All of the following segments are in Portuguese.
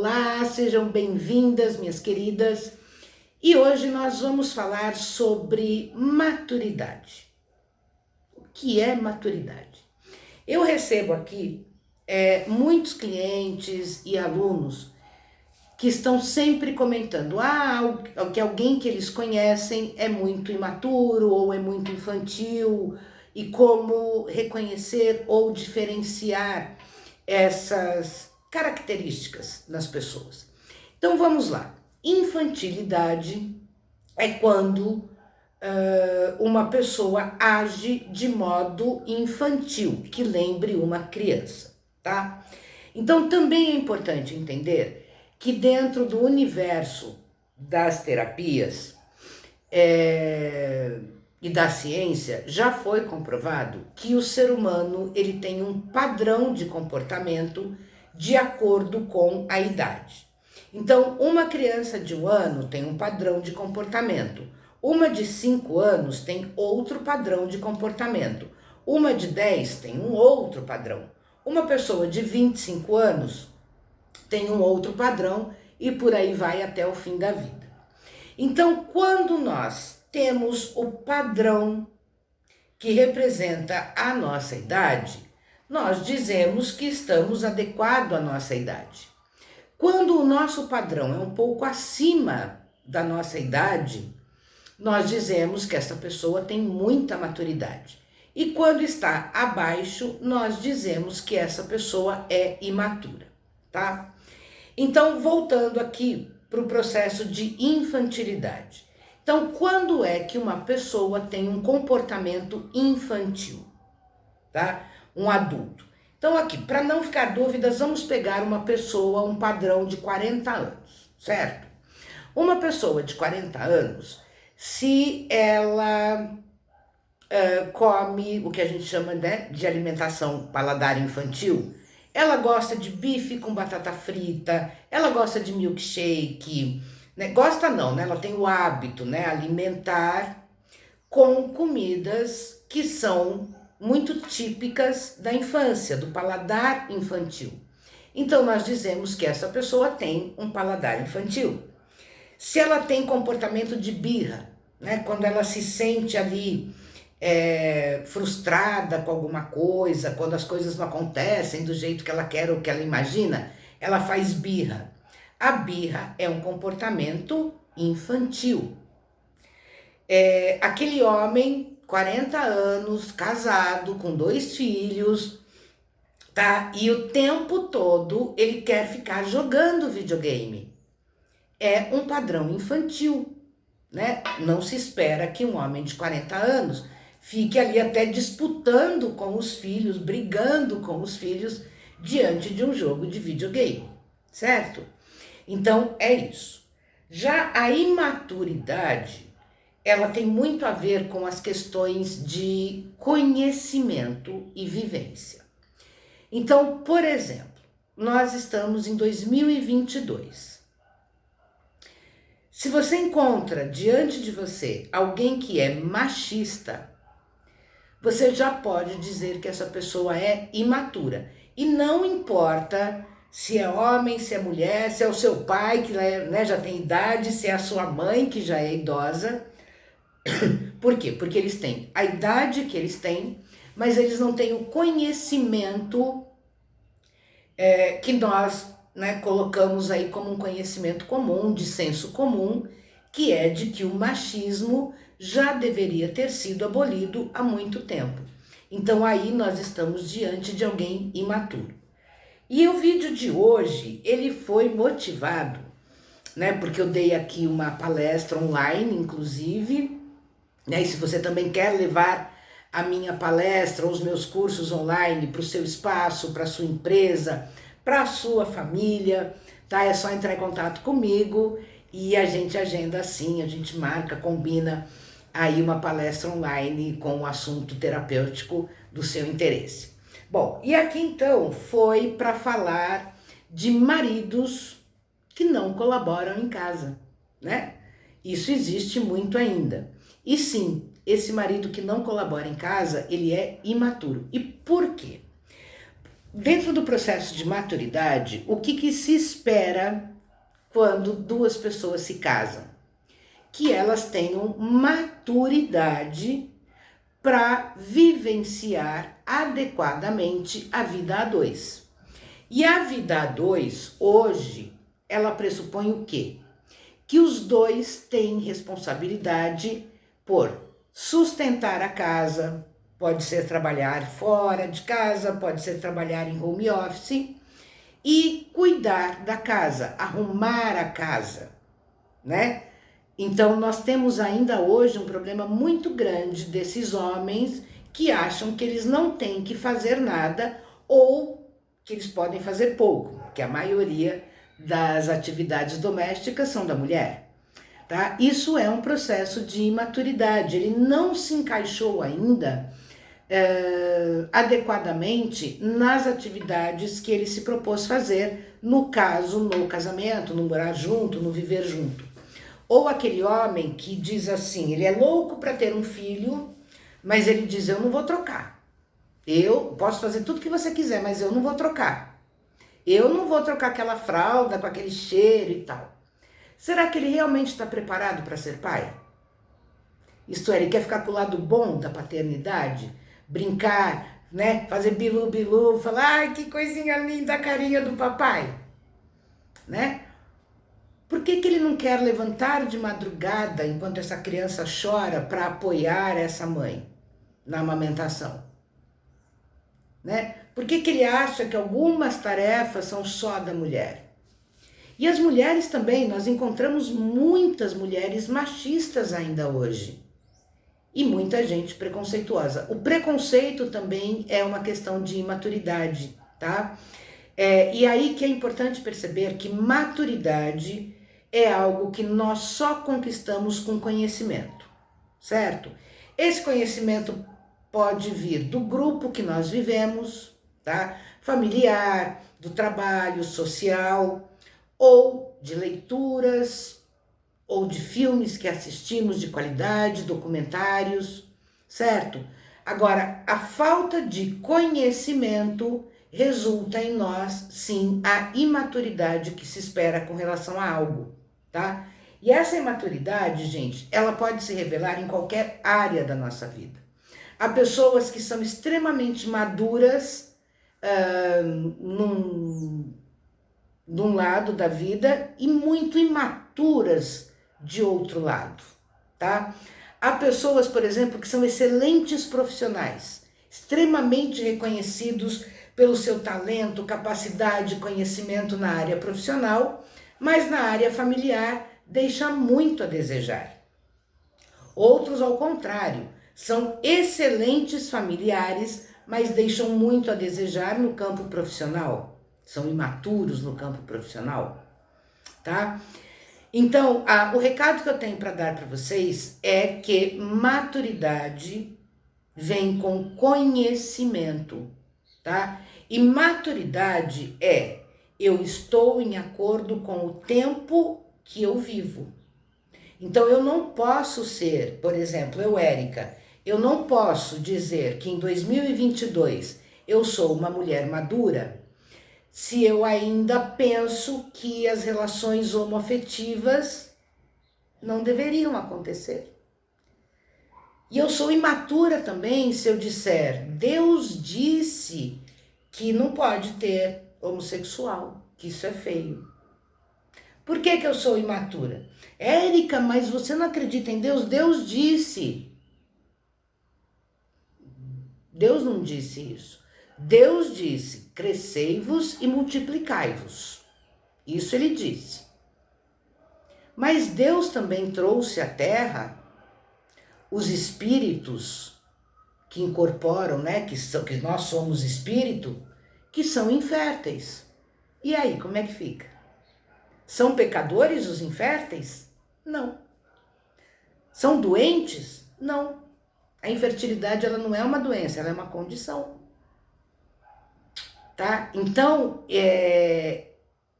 Olá, sejam bem-vindas, minhas queridas. E hoje nós vamos falar sobre maturidade. O que é maturidade? Eu recebo aqui muitos clientes e alunos que estão sempre comentando que alguém que eles conhecem é muito imaturo ou é muito infantil e como reconhecer ou diferenciar essas características nas pessoas. Então vamos lá. Infantilidade é quando uma pessoa age de modo infantil, que lembre uma criança, tá? Então também é importante entender que dentro do universo das terapias e da ciência já foi comprovado que o ser humano ele tem um padrão de comportamento de acordo com a idade. Então, uma criança de 1 ano tem um padrão de comportamento, uma de 5 anos tem outro padrão de comportamento, uma de 10 tem um outro padrão, uma pessoa de 25 anos tem um outro padrão e por aí vai até o fim da vida. Então, quando nós temos o padrão que representa a nossa idade, nós dizemos que estamos adequados à nossa idade. Quando o nosso padrão é um pouco acima da nossa idade, nós dizemos que essa pessoa tem muita maturidade. E quando está abaixo, nós dizemos que essa pessoa é imatura, tá? Então, voltando aqui para o processo de infantilidade. Então, quando é que uma pessoa tem um comportamento infantil, tá? Um adulto. Então, aqui, para não ficar dúvidas, vamos pegar uma pessoa, um padrão de 40 anos, certo? Uma pessoa de 40 anos, se ela come o que a gente chama, né, de alimentação paladar infantil, ela gosta de bife com batata frita, ela gosta de milkshake, né? Gosta não, né? Ela tem o hábito, né, alimentar com comidas que são muito típicas da infância, do paladar infantil. Então nós dizemos que essa pessoa tem um paladar infantil. Se ela tem comportamento de birra, né, quando ela se sente ali frustrada com alguma coisa, quando as coisas não acontecem do jeito que ela quer ou que ela imagina, ela faz birra. A birra é um comportamento infantil. Aquele homem, 40 anos, casado, com 2 filhos, tá? E o tempo todo ele quer ficar jogando videogame. É um padrão infantil, né? Não se espera que um homem de 40 anos fique ali até disputando com os filhos, brigando com os filhos diante de um jogo de videogame, certo? Então é isso. Já a imaturidade, ela tem muito a ver com as questões de conhecimento e vivência. Então, por exemplo, nós estamos em 2022. Se você encontra diante de você alguém que é machista, você já pode dizer que essa pessoa é imatura. E não importa se é homem, se é mulher, se é o seu pai que né, já tem idade, se é a sua mãe que já é idosa. Por quê? Porque eles têm a idade que eles têm, mas eles não têm o conhecimento que nós, né, colocamos aí como um conhecimento comum, de senso comum, que é de que o machismo já deveria ter sido abolido há muito tempo. Então aí nós estamos diante de alguém imaturo. E o vídeo de hoje, ele foi motivado, né, porque eu dei aqui uma palestra online, inclusive, né, e se você também quer levar a minha palestra ou os meus cursos online para o seu espaço, para a sua empresa, para a sua família, tá? É só entrar em contato comigo e a gente agenda assim, a gente marca, combina aí uma palestra online com o assunto terapêutico do seu interesse. Bom, e aqui então foi para falar de maridos que não colaboram em casa, né? Isso existe muito ainda. E sim, esse marido que não colabora em casa, ele é imaturo. E por quê? Dentro do processo de maturidade, o que se espera quando duas pessoas se casam? Que elas tenham maturidade para vivenciar adequadamente a vida a dois. E a vida a dois, hoje, ela pressupõe o quê? Que os dois têm responsabilidade por sustentar a casa, pode ser trabalhar fora de casa, pode ser trabalhar em home office, e cuidar da casa, arrumar a casa, né? Então nós temos ainda hoje um problema muito grande desses homens que acham que eles não têm que fazer nada ou que eles podem fazer pouco, porque a maioria das atividades domésticas são da mulher, tá? Isso é um processo de imaturidade, ele não se encaixou ainda adequadamente nas atividades que ele se propôs fazer, no caso, no casamento, no morar junto, no viver junto. Ou aquele homem que diz assim, ele é louco para ter um filho, mas ele diz, eu não vou trocar. Eu posso fazer tudo que você quiser, mas eu não vou trocar. Eu não vou trocar aquela fralda com aquele cheiro e tal. Será que ele realmente está preparado para ser pai? Isto é, ele quer ficar com o lado bom da paternidade? Brincar, né? Fazer bilu-bilu, falar, ai, que coisinha linda a carinha do papai, né? Por que ele não quer levantar de madrugada enquanto essa criança chora para apoiar essa mãe na amamentação? Né? Por que ele acha que algumas tarefas são só da mulher? E as mulheres também, nós encontramos muitas mulheres machistas ainda hoje. E muita gente preconceituosa. O preconceito também é uma questão de imaturidade, tá? E aí que é importante perceber que maturidade é algo que nós só conquistamos com conhecimento, certo? Esse conhecimento pode vir do grupo que nós vivemos, tá? Familiar, do trabalho, social, ou de leituras, ou de filmes que assistimos de qualidade, documentários, certo? Agora, a falta de conhecimento resulta em nós, sim, a imaturidade que se espera com relação a algo, tá? E essa imaturidade, gente, ela pode se revelar em qualquer área da nossa vida. Há pessoas que são extremamente maduras num lado da vida e muito imaturas de outro lado, tá? Há pessoas, por exemplo, que são excelentes profissionais, extremamente reconhecidos pelo seu talento, capacidade, conhecimento na área profissional, mas na área familiar deixa muito a desejar. Outros, ao contrário, são excelentes familiares, mas deixam muito a desejar no campo profissional. São imaturos no campo profissional, tá? Então, o recado que eu tenho para dar para vocês é que maturidade vem com conhecimento, tá? E maturidade é eu estou em acordo com o tempo que eu vivo. Então, eu não posso ser, por exemplo, eu, Érica, eu não posso dizer que em 2022 eu sou uma mulher madura se eu ainda penso que as relações homoafetivas não deveriam acontecer. E eu sou imatura também se eu disser, Deus disse que não pode ter homossexual, que isso é feio. Por que eu sou imatura? Érica, mas você não acredita em Deus? Deus disse. Deus não disse isso. Deus disse, crescei-vos e multiplicai-vos. Isso ele disse. Mas Deus também trouxe à terra os espíritos que incorporam, né, que nós somos espírito, que são inférteis. E aí, como é que fica? São pecadores os inférteis? Não. São doentes? Não. A infertilidade, ela não é uma doença, ela é uma condição. Tá? Então,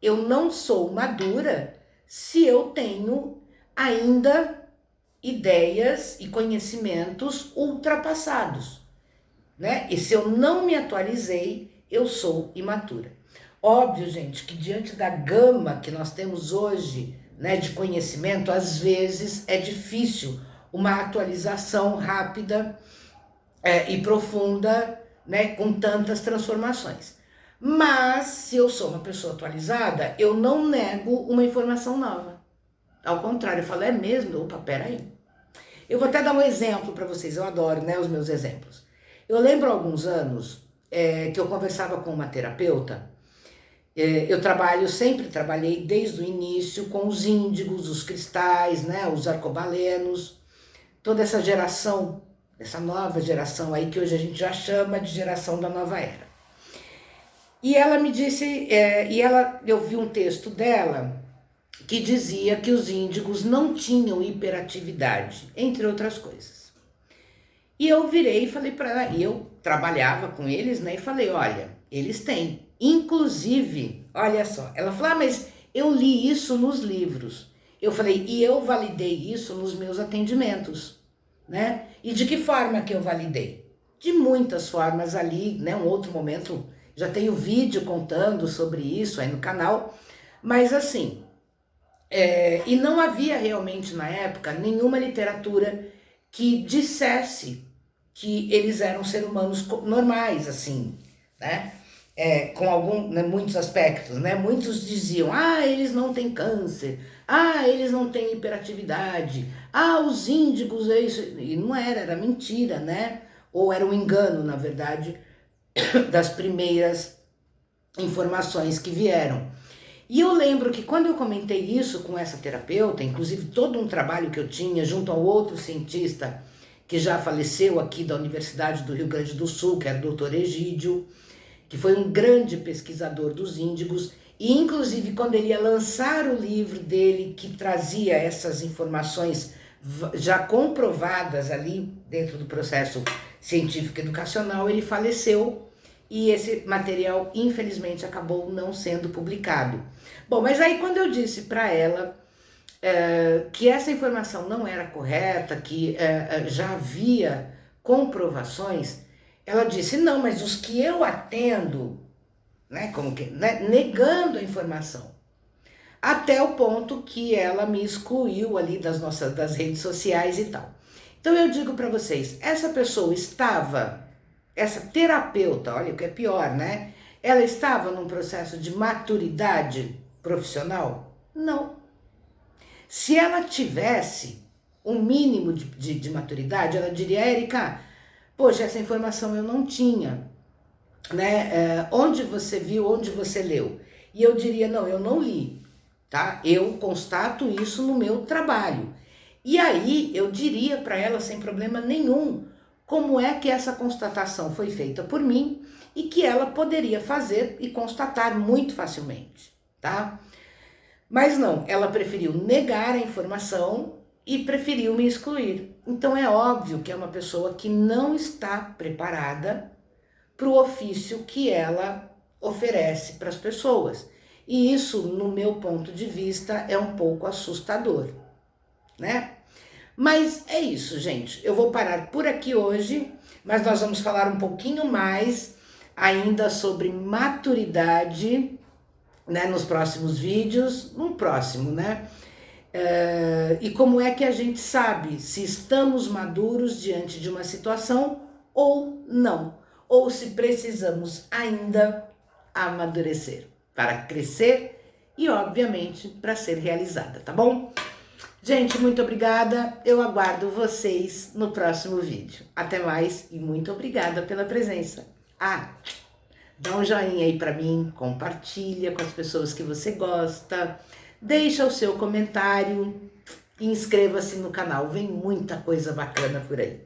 eu não sou madura se eu tenho ainda ideias e conhecimentos ultrapassados, né? E se eu não me atualizei eu sou imatura. Óbvio, gente, que diante da gama que nós temos hoje, né, de conhecimento, às vezes é difícil uma atualização rápida e profunda, né, com tantas transformações. Mas, se eu sou uma pessoa atualizada, eu não nego uma informação nova. Ao contrário, eu falo, é mesmo? Opa, peraí. Eu vou até dar um exemplo para vocês, eu adoro, né, os meus exemplos. Eu lembro há alguns anos que eu conversava com uma terapeuta. Eu sempre trabalhei desde o início com os índigos, os cristais, né, os arcobalenos, toda essa geração, essa nova geração aí que hoje a gente já chama de geração da nova era. E ela me disse, eu vi um texto dela que dizia que os índigos não tinham hiperatividade, entre outras coisas. E eu virei e falei para ela, e eu trabalhava com eles, né, e falei, olha, eles têm. Inclusive, olha só, ela falou, mas eu li isso nos livros. Eu falei, e eu validei isso nos meus atendimentos, né? E de que forma que eu validei? De muitas formas ali, né? Um outro momento, já tenho vídeo contando sobre isso aí no canal, mas assim, e não havia realmente na época nenhuma literatura que dissesse que eles eram seres humanos normais, assim, né? Com muitos aspectos, né? Muitos diziam, eles não têm câncer, eles não têm hiperatividade, os índigos, é isso. E não era mentira, né? Ou era um engano, na verdade, das primeiras informações que vieram. E eu lembro que quando eu comentei isso com essa terapeuta, inclusive todo um trabalho que eu tinha junto a outro cientista que já faleceu aqui da Universidade do Rio Grande do Sul, que era o Dr. Egídio, que foi um grande pesquisador dos índigos, e inclusive quando ele ia lançar o livro dele, que trazia essas informações já comprovadas ali dentro do processo científico educacional, ele faleceu e esse material infelizmente acabou não sendo publicado. Bom, mas aí quando eu disse para ela que essa informação não era correta, que já havia comprovações, ela disse, não, mas os que eu atendo, né, negando a informação. Até o ponto que ela me excluiu ali das redes sociais e tal. Então eu digo para vocês, essa pessoa essa terapeuta, olha o que é pior, né? Ela estava num processo de maturidade profissional? Não. Se ela tivesse um mínimo de maturidade, ela diria, Érica, poxa, essa informação eu não tinha, né? Onde você viu, onde você leu? E eu diria, não, eu não li, tá? Eu constato isso no meu trabalho. E aí eu diria para ela sem problema nenhum como é que essa constatação foi feita por mim e que ela poderia fazer e constatar muito facilmente, tá? Mas não, ela preferiu negar a informação e preferiu me excluir. Então é óbvio que é uma pessoa que não está preparada para o ofício que ela oferece para as pessoas. E isso, no meu ponto de vista, é um pouco assustador, né? Mas é isso, gente. Eu vou parar por aqui hoje, mas nós vamos falar um pouquinho mais ainda sobre maturidade, né, nos próximos vídeos, no próximo, né? E como é que a gente sabe se estamos maduros diante de uma situação ou não, ou se precisamos ainda amadurecer para crescer e, obviamente, para ser realizada, tá bom? Gente, muito obrigada, eu aguardo vocês no próximo vídeo. Até mais e muito obrigada pela presença. Dá um joinha aí pra mim, compartilha com as pessoas que você gosta, deixa o seu comentário e inscreva-se no canal, vem muita coisa bacana por aí.